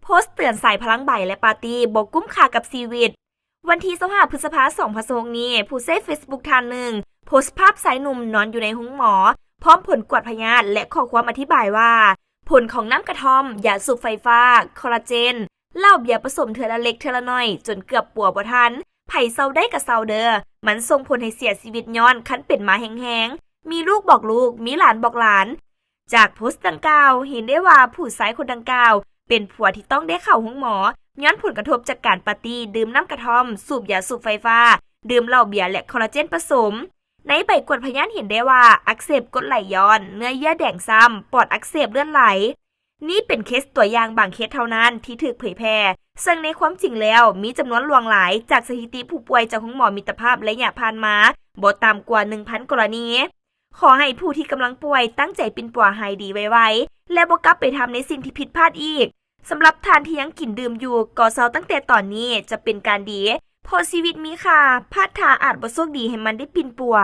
โพสต์เตือนสายพลังใบและปาร์ตี้บอกกุ้มค่ากับชีวิตวันที่25 พฤษภาคม 2026 นี้ผู้ใช้ Facebook ท่านหนึ่งโพสต์ภาพชายหนุ่มนอนอยู่ในห้องหมอพร้อมผลกวดพยาธิและข้อความอธิบายว่าผลของน้ำกระท่อมยาสูบไฟฟ้าคอลลาเจนเหล้าเบียร์ผสมเทื่อละเล็กเทื่อละน้อยจนเกือบปัวบ่ทันไผเซาได้กับเซาเด้อมันส่งผลให้เสียชีวิตย้อนคันเป็นมาแห้งๆมีลูกบอกลูกมีหลานบอกหลานจากโพสต์ดังกล่าวเห็นได้ว่าผู้ชายคนดังกล่าวเป็นผัวที่ต้องได้เข้าห้องหมอย้อนผลกระทบจากการปาร์ตี้ดื่มน้ำกระท่อมสูบยาสูบไฟฟ้าดื่มเหล้าเบียร์และคอลลาเจนผสมในใบกวดพยานเห็นได้ว่าอักเสบกรดไหลย้อนเนื้อเยื่อแดงซ้ำปอดอักเสบเลือดไหลนี่เป็นเคสตัวอย่างบางเคสเท่านั้นที่ถูกเผยแพร่ซึ่งในความจริงแล้วมีจำนวนหลวงหลายจากสถิติผู้ป่วยจากห้องหมอมิตรภาพระยะผ่านมาบ่ต่ำกว่า 1,000 กรณีขอให้ผู้ที่กำลังป่วยตั้งใจปินปัวหายดีไวๆและบ่กลับไปทำในสิ่งที่ผิดพลาดอีกสำหรับทานที่ยังกินดื่มอยู่ก็เซาตั้งแต่ตอนนี้จะเป็นการดีเพราะชีวิตมีค่าพลาดท่าอาจบ่โชคดีให้มันได้ปินปัว